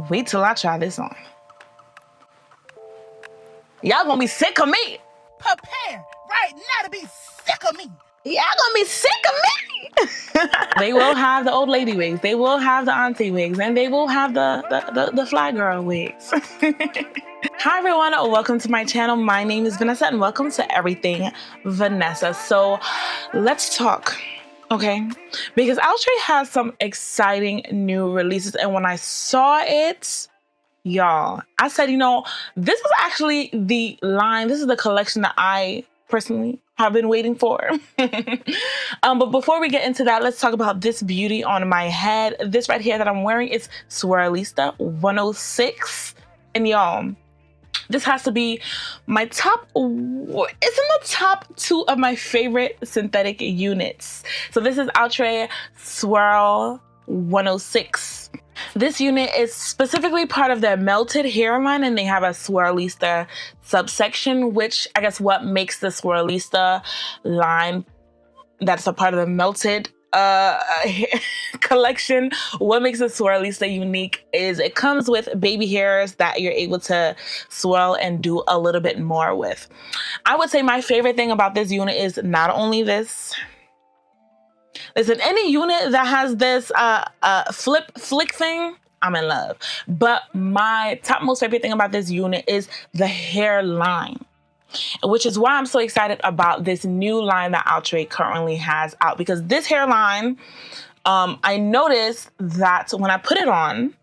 Wait till I try this on. Y'all gonna be sick of me. Prepare right now to be sick of me. Y'all gonna be sick of me. They will have the old lady wigs. They will have the auntie wigs. And they will have the fly girl wigs. Hi everyone, welcome to my channel. My name is Vanessa and welcome to Everything Vanessa. So let's talk, okay? Because Outre has some exciting new releases, and when I saw it, y'all, I said, you know, this is actually the line, this is the collection that I personally have been waiting for. But before we get into that, let's talk about this beauty on my head. This right here that I'm wearing is Swirlista 106. And y'all, this has to be my top, it's in the top 2 of my favorite synthetic units. So this is Outre Swirl 106. This unit is specifically part of their melted hairline, and they have a Swirlista subsection, which I guess what makes the Swirlista line that's a part of the melted collection, what makes the Swirlista unique is it comes with baby hairs that you're able to swirl and do a little bit more with. I would say my favorite thing about this unit is not only this. Listen, any unit that has this flick thing, I'm in love. But my top most favorite thing about this unit is the hairline, which is why I'm so excited about this new line that Outre currently has out. Because this hairline, I noticed that when I put it on,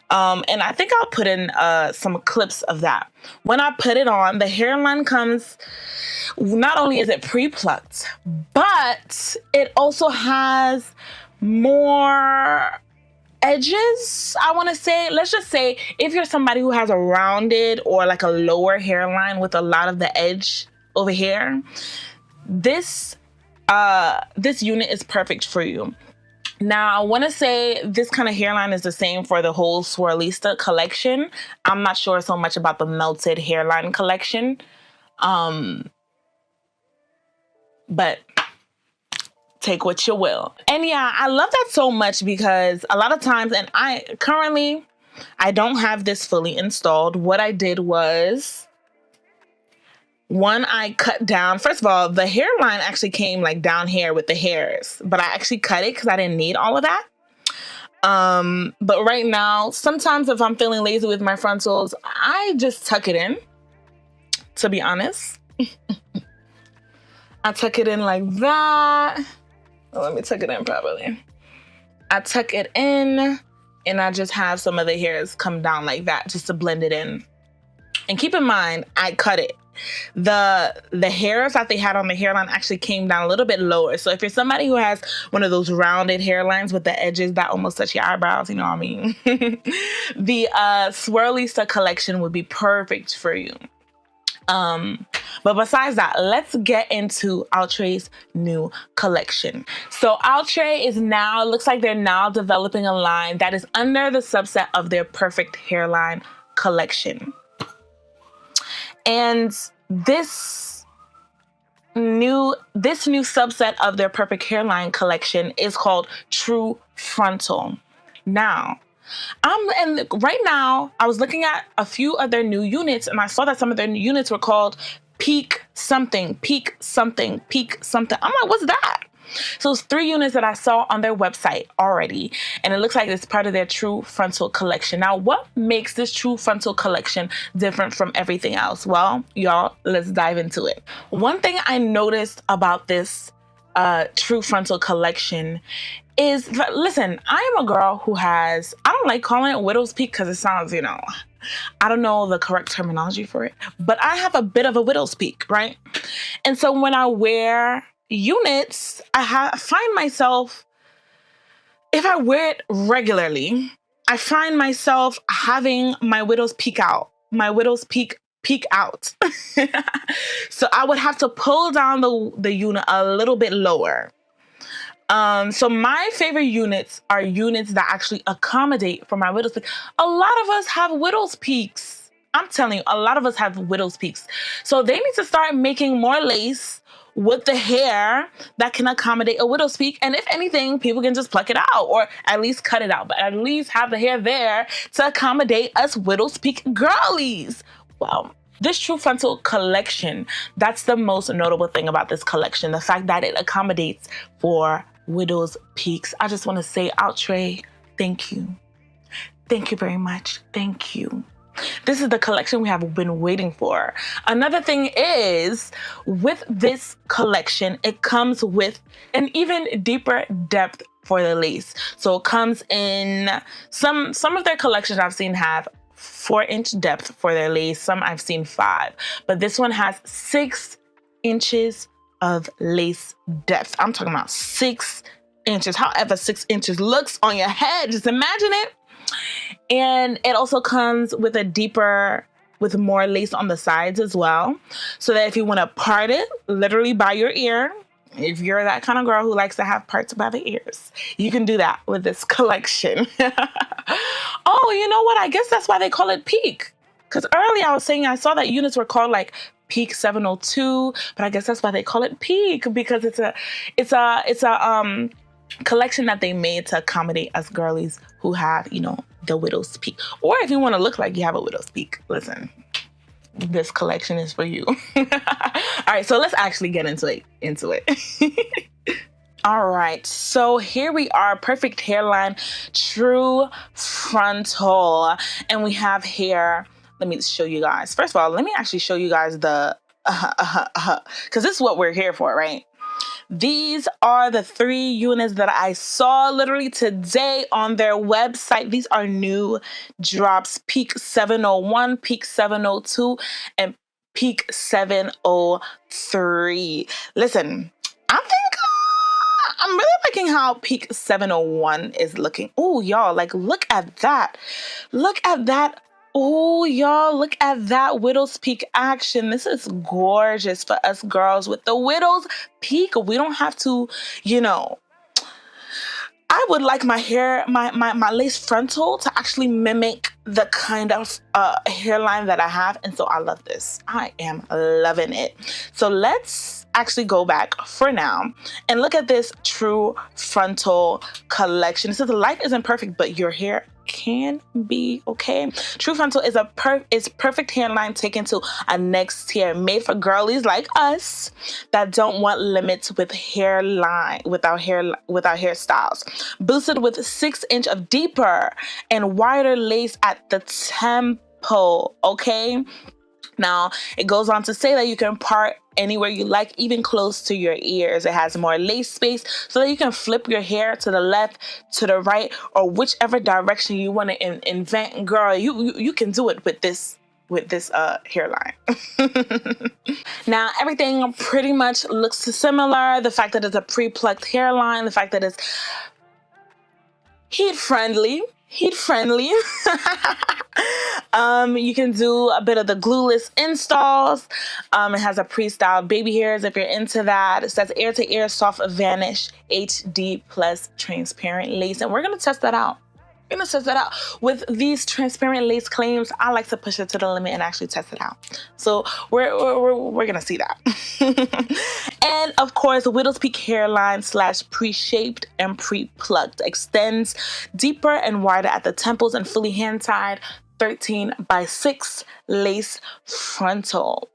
and I think I'll put in some clips of that. When I put it on, the hairline comes, not only is it pre-plucked, but it also has more edges, I want to say. Let's just say if you're somebody who has a rounded or like a lower hairline with a lot of the edge over here, this unit is perfect for you. Now, I want to say this kind of hairline is the same for the whole Swirlista collection. I'm not sure so much about the melted hairline collection. But take what you will. And yeah, I love that so much because a lot of times, and I don't have this fully installed. What I did was, one, I cut down, first of all, the hairline actually came like down here with the hairs, but I actually cut it because I didn't need all of that. But right now, sometimes if I'm feeling lazy with my frontals, I just tuck it in, to be honest. I tuck it in like that. Oh, let me tuck it in properly. I tuck it in and I just have some of the hairs come down like that just to blend it in. And keep in mind, I cut it. The hairs that they had on the hairline actually came down a little bit lower. So if you're somebody who has one of those rounded hairlines with the edges that almost touch your eyebrows, you know what I mean? The Swirlista collection would be perfect for you. But besides that, let's get into Outre's new collection. So Outre is now, looks like they're now developing a line that is under the subset of their Perfect Hairline collection. And this new subset of their Perfect Hairline collection is called True Frontal. Now, right now, I was looking at a few of their new units, and I saw that some of their new units were called Peak something, Peak something, Peak something. I'm like, what's that? So it's 3 units that I saw on their website already, and it looks like it's part of their True Frontal collection. Now, what makes this True Frontal collection different from everything else? Well, y'all, let's dive into it. One thing I noticed about this True Frontal collection is, listen, I am a girl who has, I don't like calling it widow's peak because it sounds, you know, I don't know the correct terminology for it, but I have a bit of a widow's peak, right? And so when I wear units, I find myself, if I wear it regularly, I find myself having my widow's peak out, out. So I would have to pull down the unit a little bit lower. So my favorite units are units that actually accommodate for my widow's peak. A lot of us have widow's peaks. I'm telling you, a lot of us have widow's peaks. So they need to start making more lace with the hair that can accommodate a widow's peak. And if anything, people can just pluck it out or at least cut it out, but at least have the hair there to accommodate us widow's peak girlies. Well, this True Frontal collection, that's the most notable thing about this collection, the fact that it accommodates for widow's peaks. I just want to say, Outre, thank you. Thank you very much. Thank you. This is the collection we have been waiting for. Another thing is, with this collection, it comes with an even deeper depth for the lace. So it comes in some of their collections I've seen have 4-inch depth for their lace. Some I've seen 5, but this one has 6 inches of lace depth. I'm talking about 6 inches. However 6 inches looks on your head, just imagine it. And it also comes with with more lace on the sides as well. So that if you want to part it literally by your ear, if you're that kind of girl who likes to have parts by the ears, you can do that with this collection. Oh, you know what? I guess that's why they call it peak. Because earlier I was saying I saw that units were called like Peak 702, but I guess that's why they call it peak, because it's a collection that they made to accommodate us girlies who have, you know, the widow's peak. Or if you want to look like you have a widow's peak, listen, this collection is for you. All right, so let's actually get into it. All right, so here we are, Perfect Hairline True Frontal. And we have here, let me show you guys. First of all, let me actually show you guys the, because this is what we're here for, right? These are the 3 units that I saw literally today on their website. These are new drops, Peak 701, Peak 702, and Peak 703. Listen, I think I'm really liking how Peak 701 is looking. Oh, y'all, like, look at that. Look at that. Oh, y'all, look at that widow's peak action. This is gorgeous for us girls with the widow's peak. We don't have to, you know, I would like my hair, my lace frontal to actually mimic the kind of hairline that I have. And so I love this. I am loving it. So let's actually go back for now and look at this True Frontal collection. It says life isn't perfect, but your hair can be, okay? True Frontal is perfect hairline taken to a next tier, made for girlies like us that don't want limits with with our hairstyles. Boosted with 6 inch of deeper and wider lace at the tempo, okay? Now, it goes on to say that you can part anywhere you like, even close to your ears. It has more lace space so that you can flip your hair to the left, to the right, or whichever direction you want to invent. Girl, you can do it with this hairline. Now, everything pretty much looks similar. The fact that it's a pre-plucked hairline, the fact that it's heat friendly. You can do a bit of the glueless installs. It has a pre-styled baby hairs if you're into that. It says ear to ear soft vanish HD plus transparent lace, and we're gonna test that out. With these transparent lace claims. I like to push it to the limit and actually test it out. So we're gonna see that. And of course, widow's peak hairline / pre-shaped and pre-plucked, extends deeper and wider at the temples and fully hand-tied 13x6 lace frontal.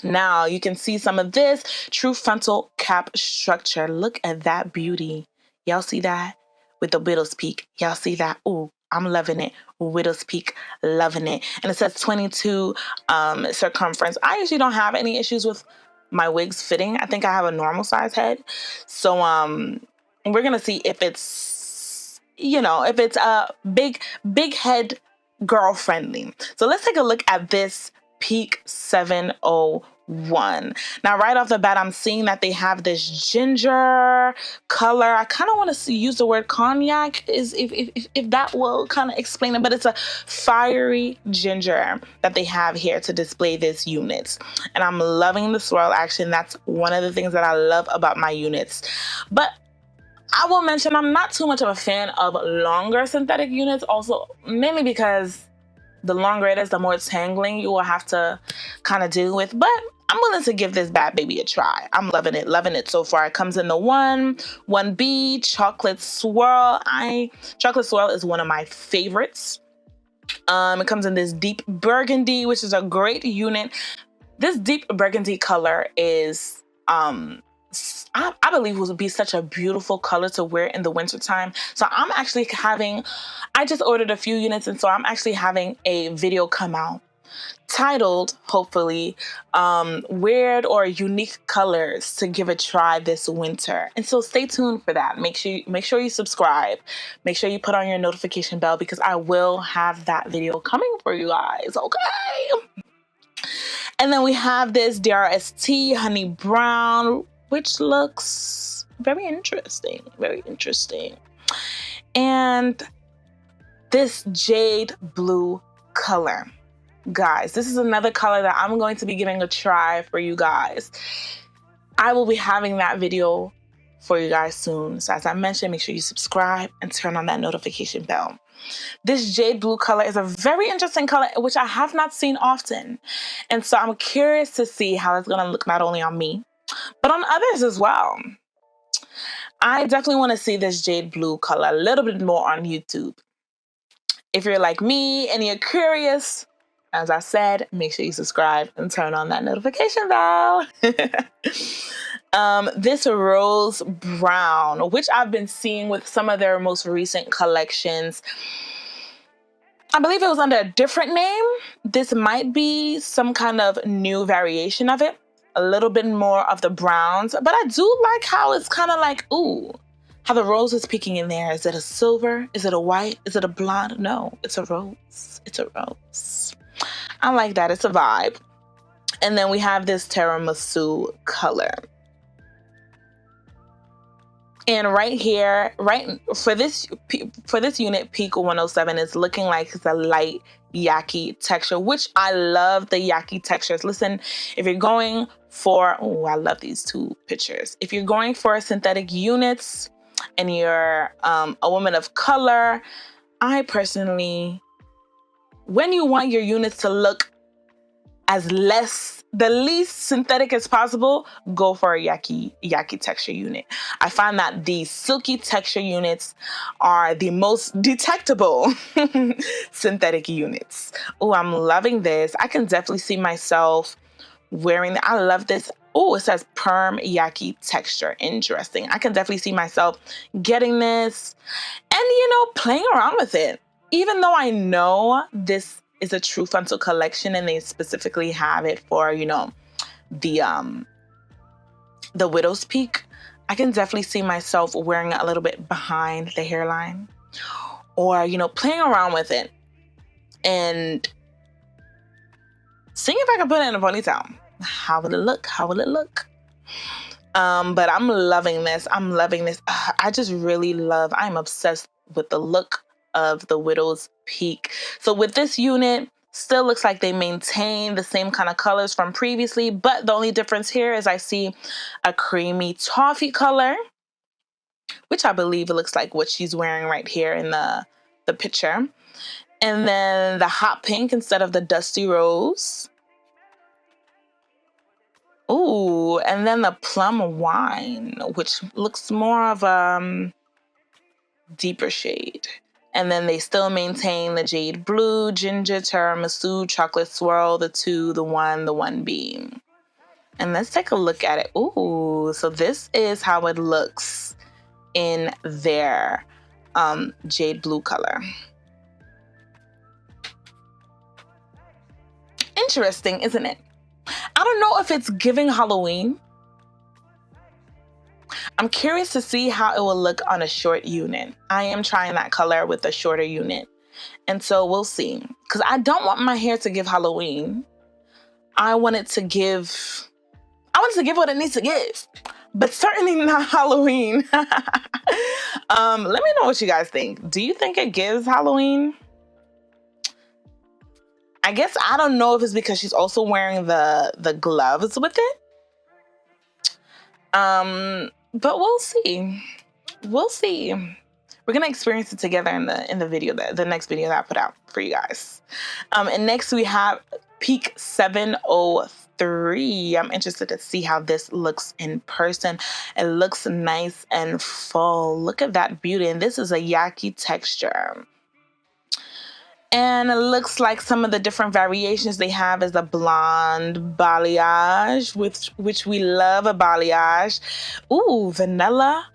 Now you can see some of this True Frontal cap structure. Look at that beauty. Y'all see that? With the widow's peak. Y'all see that? Ooh, I'm loving it. Widow's peak, loving it. And it says 22 circumference. I usually don't have any issues with my wigs fitting. I think I have a normal size head. So we're gonna see if it's, you know, if it's a big head girl friendly. So let's take a look at this Peak 701. Now, right off the bat, I'm seeing that they have this ginger color. I kind of want to use the word cognac, if that will kind of explain it, but it's a fiery ginger that they have here to display this unit. And I'm loving the swirl action. That's one of the things that I love about my units. But I will mention I'm not too much of a fan of longer synthetic units, also mainly because the longer it is, the more tangling you will have to kind of deal with. But I'm willing to give this bad baby a try. I'm loving it so far. It comes in the 1B chocolate swirl. Chocolate swirl is one of my favorites. It comes in this deep burgundy, which is a great unit. This deep burgundy color is, I believe would be such a beautiful color to wear in the wintertime. So I'm actually I just ordered a few units, and so I'm actually having a video come out titled, hopefully, weird or unique colors to give a try this winter. And so stay tuned for that. Make sure you subscribe. Make sure you put on your notification bell, because I will have that video coming for you guys. Okay. And then we have this DRST Honey Brown, which looks very interesting. Very interesting. And this Jade Blue color. Guys, this is another color that I'm going to be giving a try for you guys. I will be having that video for you guys soon. So as I mentioned, make sure you subscribe and turn on that notification bell. This Jade Blue color is a very interesting color, which I have not seen often. And so I'm curious to see how it's going to look not only on me, but on others as well. I definitely want to see this Jade Blue color a little bit more on YouTube. If you're like me and you're curious, as I said, make sure you subscribe and turn on that notification bell. This rose brown, which I've been seeing with some of their most recent collections. I believe it was under a different name. This might be some kind of new variation of it. A little bit more of the browns, but I do like how it's kind of like, ooh, how the rose is peeking in there. Is it a silver? Is it a white? Is it a blonde? No, it's a rose. It's a rose. I like that. It's a vibe. And then we have this tiramisu color. And right here, for this unit, Peak 107 is looking like it's a light yaki texture, which I love the yaki textures. Listen, if you're going for, oh, I love these two pictures. If you're going for synthetic units and you're a woman of color, I personally, when you want your units to look the least synthetic as possible, go for a yaki texture unit. I find that the silky texture units are the most detectable synthetic units. Oh, I'm loving this. I can definitely see myself wearing that. I love this. Oh, it says perm yaki texture. Interesting. I can definitely see myself getting this and, playing around with it. Even though I know this is a true frontal collection and they specifically have it for, the widow's peak, I can definitely see myself wearing it a little bit behind the hairline or, playing around with it and seeing if I can put it in a ponytail. How will it look? But I'm loving this. I just really I'm obsessed with the look of the widow's peak. So with this unit, still looks like they maintain the same kind of colors from previously, but the only difference here is I see a creamy toffee color, which I believe it looks like what she's wearing right here in the picture. And then the hot pink instead of the dusty rose. Ooh, and then the plum wine, which looks more of a deeper shade. And then they still maintain the jade blue, ginger, tiramisu, chocolate swirl, the 2, the 1, the 1B. And let's take a look at it. Ooh, so this is how it looks in their jade blue color. Interesting, isn't it? I don't know if it's giving Halloween. I'm curious to see how it will look on a short unit. I am trying that color with a shorter unit. And so we'll see. Because I don't want my hair to give Halloween. I want it to give what it needs to give. But certainly not Halloween. Let me know what you guys think. Do you think it gives Halloween? I guess I don't know if it's because she's also wearing the gloves with it. But we'll see. We're gonna experience it together in the video the next video that I put out for you guys. And next we have Peak 703. I'm interested to see how this looks in person. It looks nice and full. Look at that beauty. And this is a yaki texture. And it looks like some of the different variations they have is a blonde balayage, which we love a balayage. Ooh, vanilla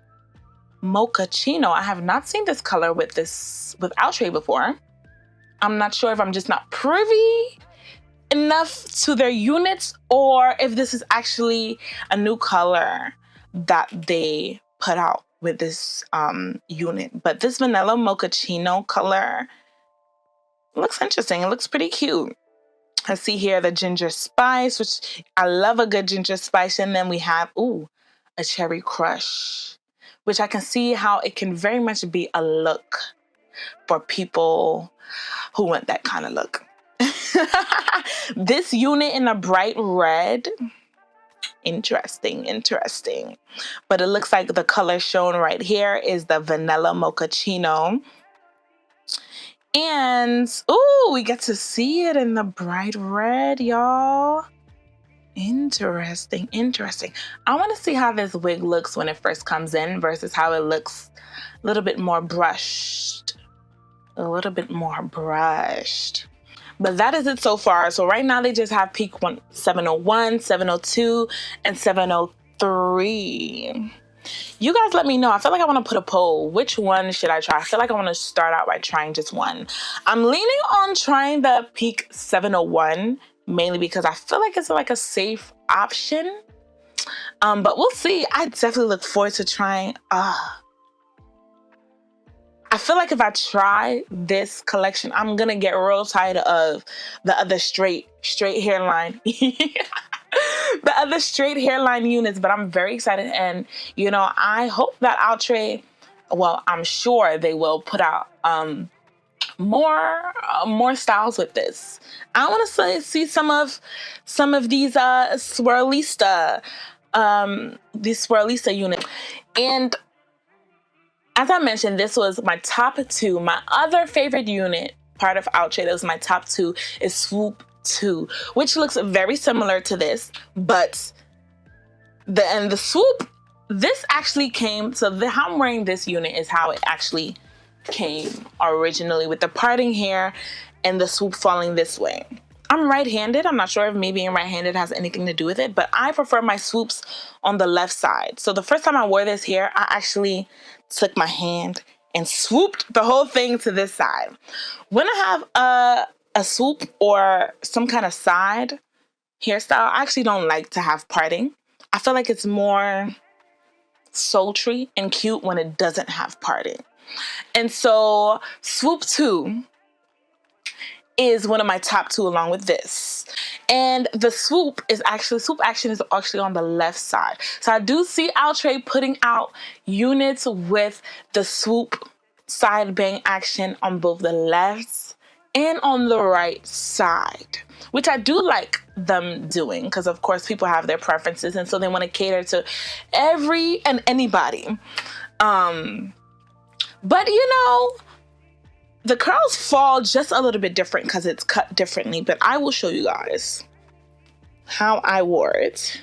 mochaccino. I have not seen this color with Outre before. I'm not sure if I'm just not privy enough to their units or if this is actually a new color that they put out with this unit. But this vanilla mochaccino color looks interesting. It looks pretty cute. I see here the ginger spice, which I love a good ginger spice. And then we have, a cherry crush, which I can see how it can very much be a look for people who want that kind of look. This unit in a bright red, interesting. But it looks like the color shown right here is the vanilla mochaccino. And, we get to see it in the bright red, y'all. Interesting. I want to see how this wig looks when it first comes in versus how it looks a little bit more brushed. But that is it so far. So right now they just have peak 701, 702, and 703. You guys let me know. I feel like I want to put a poll. Which one should I try? I feel like I want to start out by trying just one. I'm leaning on trying the peak 701, mainly because I feel like it's like a safe option. But we'll see. I definitely look forward to trying. I feel like if I try this collection, I'm going to get real tired of the other straight hairline. The other straight hairline units, but I'm very excited. And, I hope that Outre, I'm sure they will put out more styles with this. I want to see some of these swirlista units. And as I mentioned, this was my top 2. My other favorite unit, part of Outre, that was my top 2, is Swoop 2, which looks very similar to this, but the Swoop, this actually came, how I'm wearing this unit is how it actually came originally, with the parting hair and the swoop falling this way. I'm right-handed. I'm not sure if me being right-handed has anything to do with it, but I prefer my swoops on the left side. So the first time I wore this hair, I actually took my hand and swooped the whole thing to this side. When I have a swoop or some kind of side hairstyle, I actually don't like to have parting. I feel like it's more sultry and cute when it doesn't have parting. And so Swoop 2 is one of my top 2 along with this. And the swoop action is actually on the left side. So I do see Outre putting out units with the swoop side bang action on both the left and on the right side, which I do like them doing because, of course, people have their preferences, and so they want to cater to every and anybody. But the curls fall just a little bit different because it's cut differently, but I will show you guys how I wore it.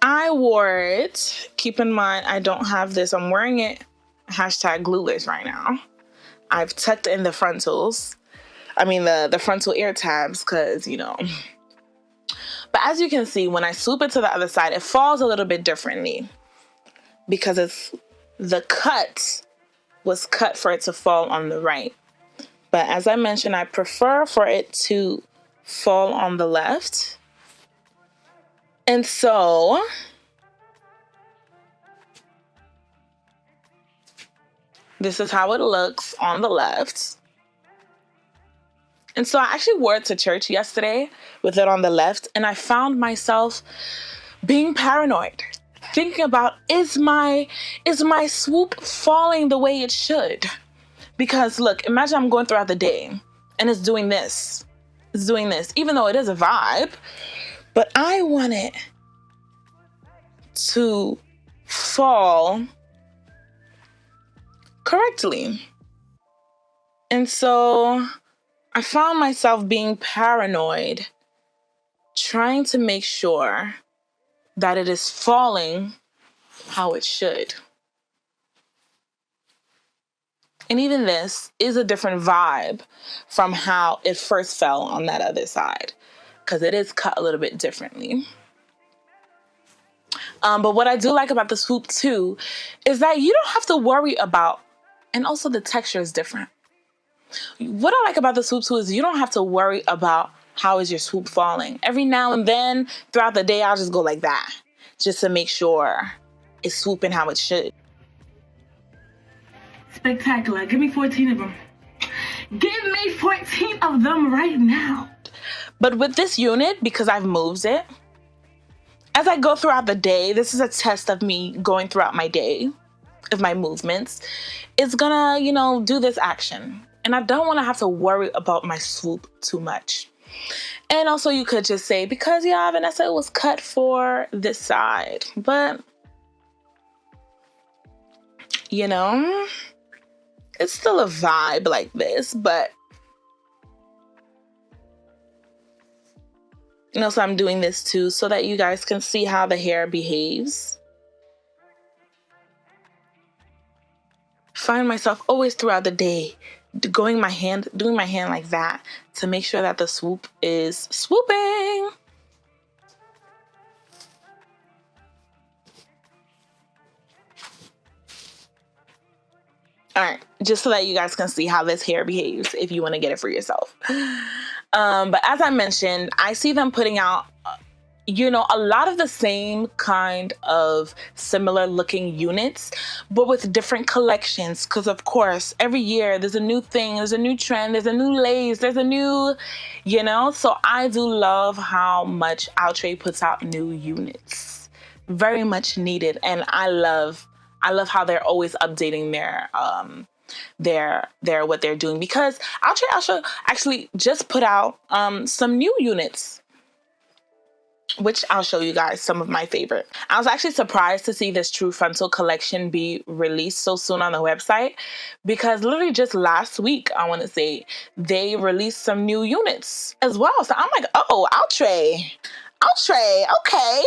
I wore it. Keep in mind, I don't have this. I'm wearing it #glueless right now. I've tucked in the frontals. I mean, the frontal ear tabs because, But as you can see, when I swoop it to the other side, it falls a little bit differently because the cut was cut for it to fall on the right. But as I mentioned, I prefer for it to fall on the left. And so this is how it looks on the left. And so I actually wore it to church yesterday with it on the left, and I found myself being paranoid, thinking about, is my swoop falling the way it should? Because look, imagine I'm going throughout the day and it's doing this. It's doing this, even though it is a vibe, but I want it to fall correctly. And so I found myself being paranoid, trying to make sure that it is falling how it should. And even this is a different vibe from how it first fell on that other side, because it is cut a little bit differently. But what I do like about the swoop too is that you don't have to worry about, and also the texture is different. What I like about the swoop too is you don't have to worry about how is your swoop falling. Every now and then throughout the day, I'll just go like that just to make sure it's swooping how it should. Spectacular. Give me 14 of them. Give me 14 of them right now. But with this unit, because I've moved it, as I go throughout the day, this is a test of me going throughout my day, of my movements. It's gonna, do this action. And I don't want to have to worry about my swoop too much. And also you could just say, because Vanessa, it was cut for this side. But, it's still a vibe like this, but so I'm doing this too so that you guys can see how the hair behaves. Find myself always throughout the day doing my hand like that to make sure that the swoop is swooping. All right, just so that you guys can see how this hair behaves if you want to get it for yourself. But as I mentioned, I see them putting out, a lot of the same kind of similar looking units, but with different collections. Because of course, every year there's a new thing, there's a new trend, there's a new lace, there's a new, So I do love how much Outre puts out new units. Very much needed. And I love how they're always updating their what they're doing, because Outre actually just put out some new units, which I'll show you guys some of my favorite. I was actually surprised to see this True Frontal collection be released so soon on the website, because literally just last week, I want to say, they released some new units as well. So I'm like, oh, Outre, okay.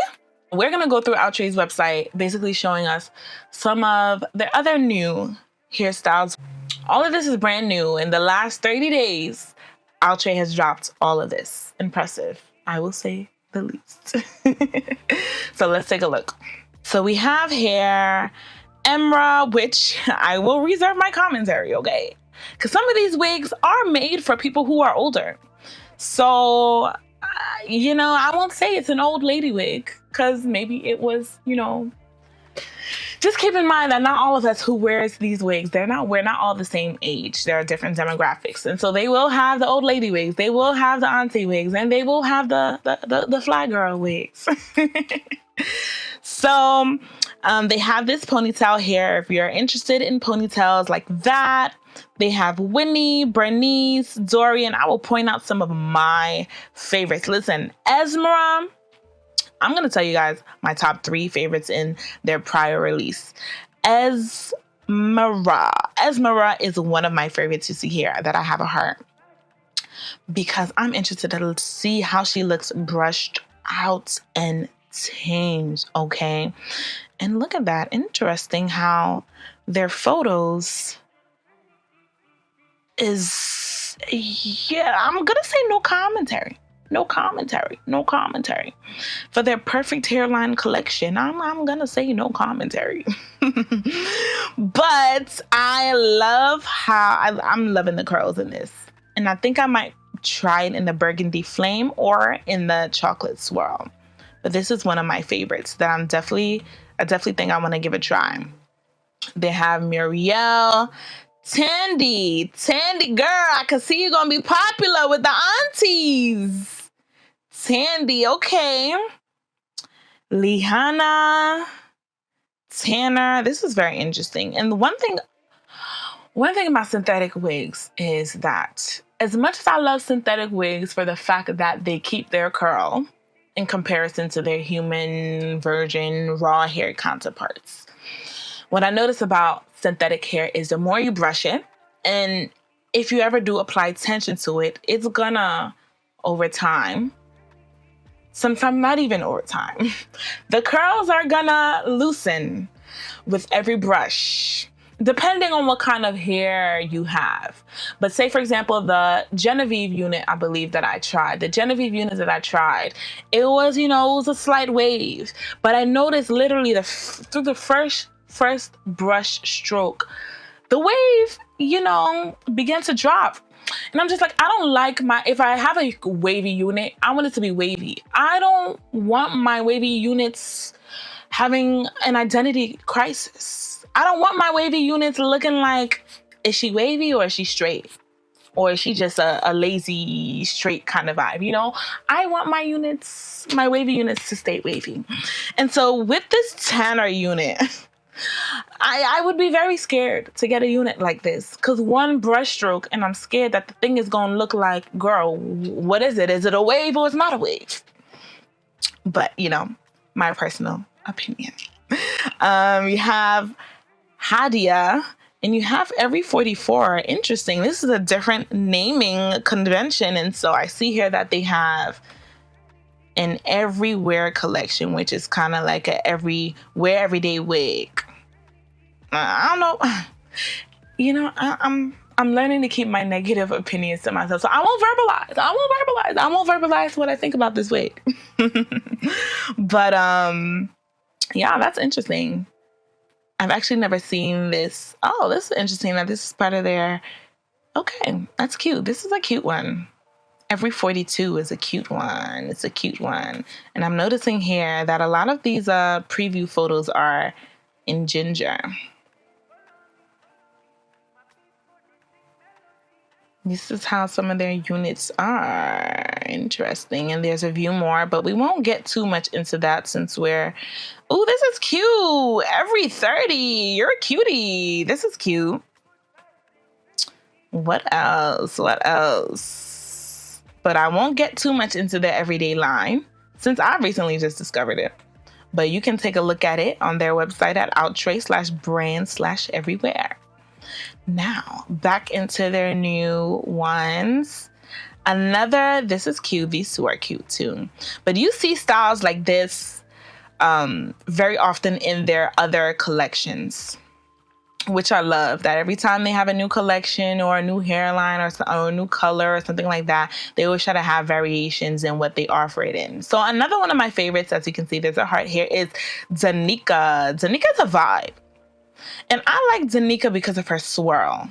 We're going to go through Outre's website, basically showing us some of their other new hairstyles. All of this is brand new. In the last 30 days, Outre has dropped all of this. Impressive, I will say the least. So let's take a look. So we have here Emra, which I will reserve my commentary, okay? Because some of these wigs are made for people who are older. So, I won't say it's an old lady wig, because maybe it was, just keep in mind that not all of us who wears these wigs, we're not all the same age. There are different demographics. And so they will have the old lady wigs, they will have the auntie wigs, and they will have the fly girl wigs. So they have this ponytail here. If you're interested in ponytails like that, they have Winnie, Bernice, Dorian. I will point out some of my favorites. Listen, Esmera, I'm going to tell you guys my top 3 favorites in their prior release. Esmera is one of my favorites you see here that I have a heart, because I'm interested to see how she looks brushed out and tamed, okay? And look at that. Interesting how their photos is, I'm going to say no commentary. For their Perfect Hairline collection, I'm going to say no commentary. But I love I'm loving the curls in this. And I think I might try it in the Burgundy Flame or in the Chocolate Swirl. But this is one of my favorites that I definitely think I want to give a try. They have Muriel, Tandy, girl, I can see you're going to be popular with the aunties. Tandy, okay. Lihana, Tanner. This is very interesting. And one thing about synthetic wigs is that as much as I love synthetic wigs for the fact that they keep their curl in comparison to their human, virgin, raw hair counterparts, what I notice about synthetic hair is the more you brush it, and if you ever do apply tension to it, it's gonna, over time, sometimes not even over time, the curls are gonna loosen with every brush, depending on what kind of hair you have. But say, for example, the Genevieve unit, I believe that I tried, it was, it was a slight wave. But I noticed literally through the first brush stroke, the wave, began to drop. And I'm just like, I don't like if I have a wavy unit, I want it to be wavy. I don't want my wavy units having an identity crisis. I don't want my wavy units looking like, is she wavy or is she straight? Or is she just a lazy, straight kind of vibe, I want my wavy units to stay wavy. And so with this tanner unit, I would be very scared to get a unit like this, because one brush stroke and I'm scared that the thing is going to look like, girl, what is it? Is it a wave or it's not a wave? But, my personal opinion. You have Hadia and you have Every 44. Interesting. This is a different naming convention. And so I see here that they have an everywhere collection, which is kind of like a everyday wig. I don't know. I'm learning to keep my negative opinions to myself. So I won't verbalize what I think about this wig. But yeah, that's interesting. I've actually never seen this. Oh, this is interesting that this is part of their. Okay, that's cute. This is a cute one. Every 42 is a cute one. It's a cute one. And I'm noticing here that a lot of these preview photos are in ginger. This is how some of their units are. Interesting. And there's a few more, but we won't get too much into that since we're... Oh, this is cute. Every 30. You're a cutie. This is cute. What else? But I won't get too much into the everyday line since I recently just discovered it. But you can take a look at it on their website at outre/brand/everywhere. Now, back into their new ones. This is cute. These two are cute too. But you see styles like this very often in their other collections, which I love. That every time they have a new collection or a new hairline or a new color or something like that, they always try to have variations in what they offer it in. So another one of my favorites, as you can see, there's a heart here, is Danica. Danica's a vibe. And I like Danica because of her swirl.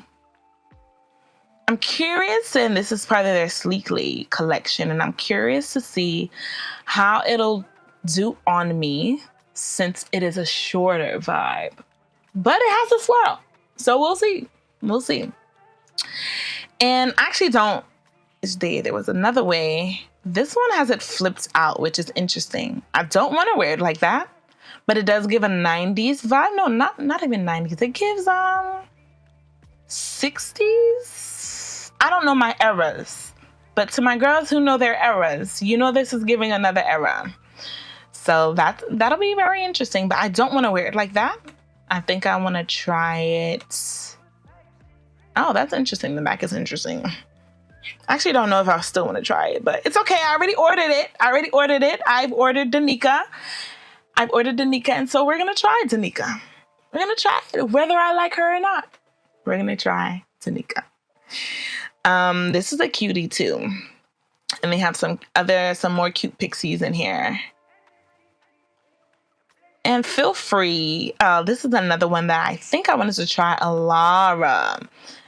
I'm curious, and this is part of their Sleekly collection, and I'm curious to see how it'll do on me since it is a shorter vibe. But it has a swirl. So we'll see. And actually there was another way. This one has it flipped out, which is interesting. I don't want to wear it like that. But it does give a 90s vibe. No, not even 90s. It gives 60s. I don't know my eras. But to my girls who know their eras, this is giving another era. So that'll be very interesting. But I don't want to wear it like that. I think I want to try it. Oh, that's interesting. The back is interesting. I actually don't know if I still want to try it. But it's okay. I already ordered it. I've ordered Danica. And so we're going to try Danica. We're going to try it, whether I like her or not. We're going to try Danica. This is a cutie too. And they have some more cute pixies in here. And feel free. This is another one that I think I wanted to try, Alara.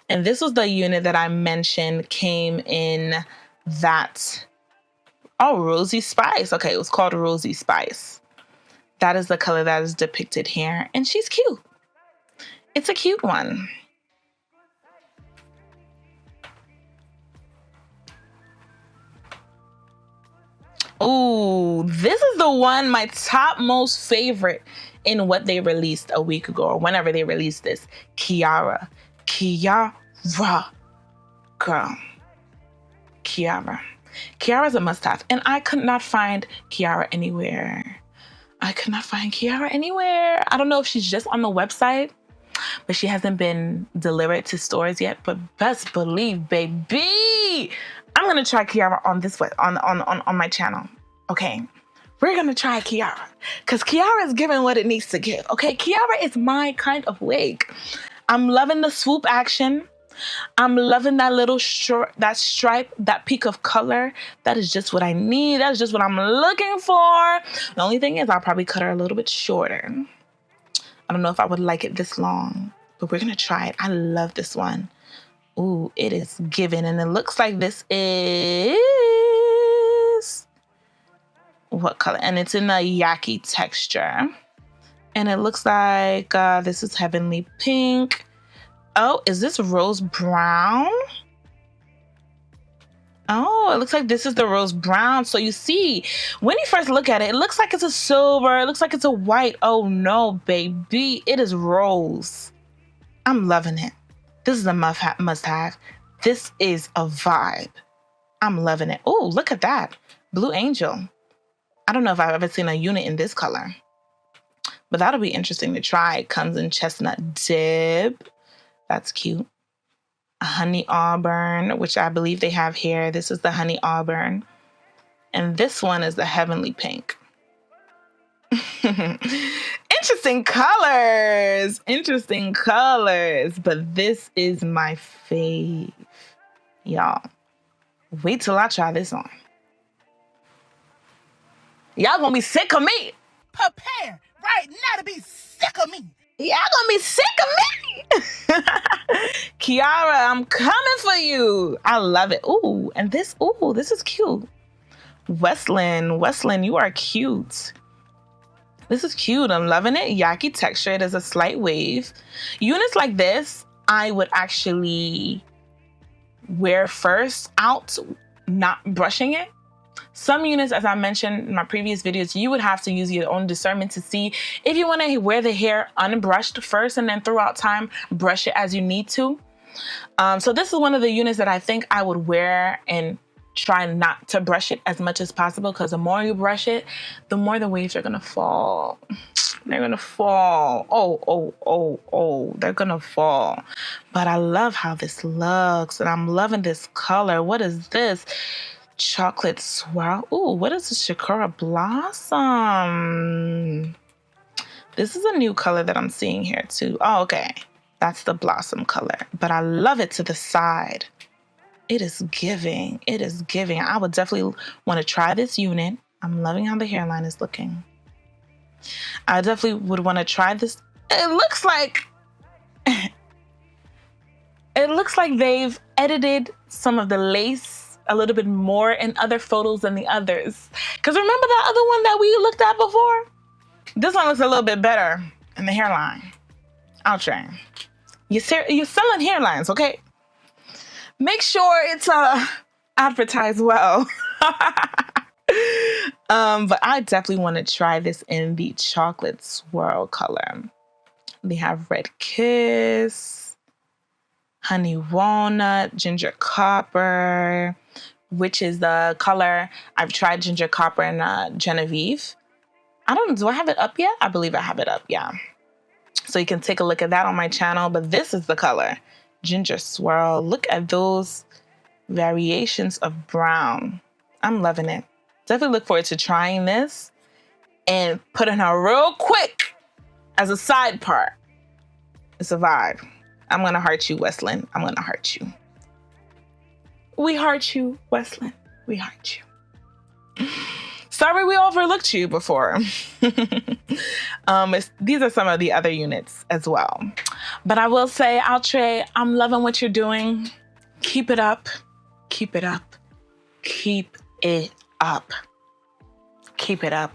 And this was the unit that I mentioned came in that, Rosy Spice. Okay, it was called Rosy Spice. That is the color that is depicted here. And she's cute. It's a cute one. Ooh, this is the one, my top most favorite in what they released a week ago or whenever they released this. Kiara. Girl. Kiara's a must-have. And I could not find Kiara anywhere. I don't know if she's just on the website. but she hasn't been delivered to stores yet. But best believe, baby, I'm gonna try Kiara on this way on my channel. Okay, we're gonna try Kiara because Kiara is giving what it needs to give. Okay, Kiara is my kind of wig. I'm loving the swoop action. I'm loving that little that stripe, that peak of color. That is just what I need. That is just what I'm looking for. The only thing is I'll probably cut her a little bit shorter. I don't know if I would like it this long, but we're going to try it. I love this one. Ooh, it is giving. And it looks like this is... what color? And it's in a yaki texture. And it looks like this is heavenly pink. Oh, is this rose brown? Oh, it looks like this is the rose brown. So you see, when you first look at it, it looks like it's a silver. It looks like it's a white. Oh no, baby. It is rose. I'm loving it. This is a must-have. This is a vibe. I'm loving it. Oh, look at that. Blue Angel. I don't know if I've ever seen a unit in this color, but that'll be interesting to try. It comes in chestnut dip. That's cute. A honey auburn, which I believe they have here. This is the honey auburn. And this one is the heavenly pink. Interesting colors. Interesting colors. But this is my fave. Y'all, wait till I try this on. Y'all gonna be sick of me. Prepare right now to be sick of me. Y'all gonna be sick of me. Kiara, I'm coming for you. I love it. Ooh, and this is cute. Westlin, you are cute. This is cute. I'm loving it. Yaki texture. It is a slight wave. Units like this, I would actually wear first out, not brushing it. Some units, as I mentioned in my previous videos, you would have to use your own discernment to see if you want to wear the hair unbrushed first and then throughout time, brush it as you need to. So this is one of the units that I think I would wear and try not to brush it as much as possible, because the more you brush it, the more the waves are going to fall. They're going to fall. Oh, they're going to fall. But I love how this looks, and I'm loving this color. What is this? Chocolate swirl. Ooh, what is this? Sakura blossom. This is a new color that I'm seeing here too. Oh, okay. That's the blossom color. But I love it to the side. It is giving. It is giving. I would definitely want to try this unit. I'm loving how the hairline is looking. I definitely would want to try this. It looks like they've edited some of the lace a little bit more in other photos than the others. Because remember that other one that we looked at before? This one looks a little bit better in the hairline. Outre. You're selling hairlines, okay? Make sure it's advertised well. But I definitely want to try this in the chocolate swirl color. They have red kiss, honey walnut, ginger copper, which is the color. I've tried ginger copper and Genevieve. Do I have it up yet? I believe I have it up, yeah. So you can take a look at that on my channel, but this is the color, ginger swirl. Look at those variations of brown. I'm loving it. Definitely look forward to trying this and putting her real quick as a side part. It's a vibe. I'm going to heart you, Westlin. I'm going to heart you. We heart you, Westlin. We heart you. Sorry we overlooked you before. These are some of the other units as well. But I will say, Outre, I'm loving what you're doing. Keep it up. Keep it up. Keep it up. Keep it up.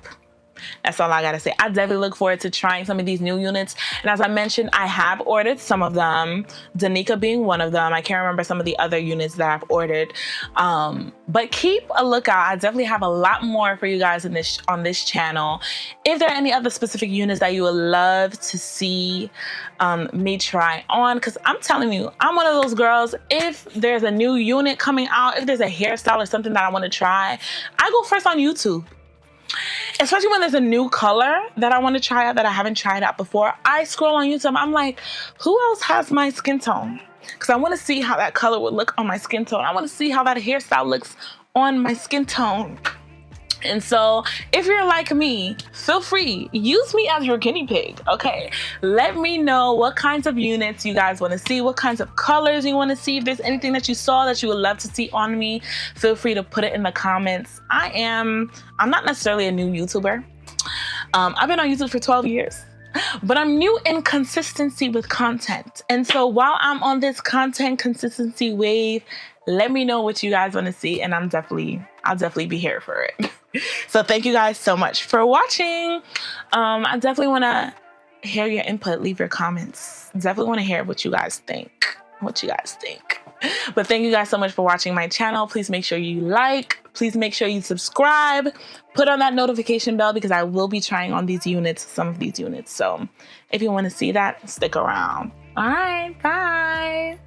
That's all I gotta say. I definitely look forward to trying some of these new units. And as I mentioned, I have ordered some of them, Danica being one of them. I can't remember some of the other units that I've ordered. But keep a lookout. I definitely have a lot more for you guys on this channel. If there are any other specific units that you would love to see me try on, because I'm telling you, I'm one of those girls, if there's a new unit coming out, if there's a hairstyle or something that I want to try, I go first on YouTube. especially when there's a new color that I want to try out that I haven't tried out before, I scroll on YouTube. I'm like, who else has my skin tone? Because I want to see how that color would look on my skin tone. I want to see how that hairstyle looks on my skin tone. And so if you're like me, feel free, use me as your guinea pig, okay? Let me know what kinds of units you guys want to see, what kinds of colors you want to see. If there's anything that you saw that you would love to see on me, feel free to put it in the comments. I'm not necessarily a new YouTuber. I've been on YouTube for 12 years. But I'm new in consistency with content. And so while I'm on this content consistency wave, let me know what you guys want to see, and I'll definitely be here for it. So thank you guys so much for watching. I definitely want to hear your input. Leave your comments. Definitely want to hear what you guys think. But thank you guys so much for watching my channel. Please make sure you like. Please make sure you subscribe. Put on that notification bell because I will be trying on some of these units. So if you want to see that, stick around. All right, bye.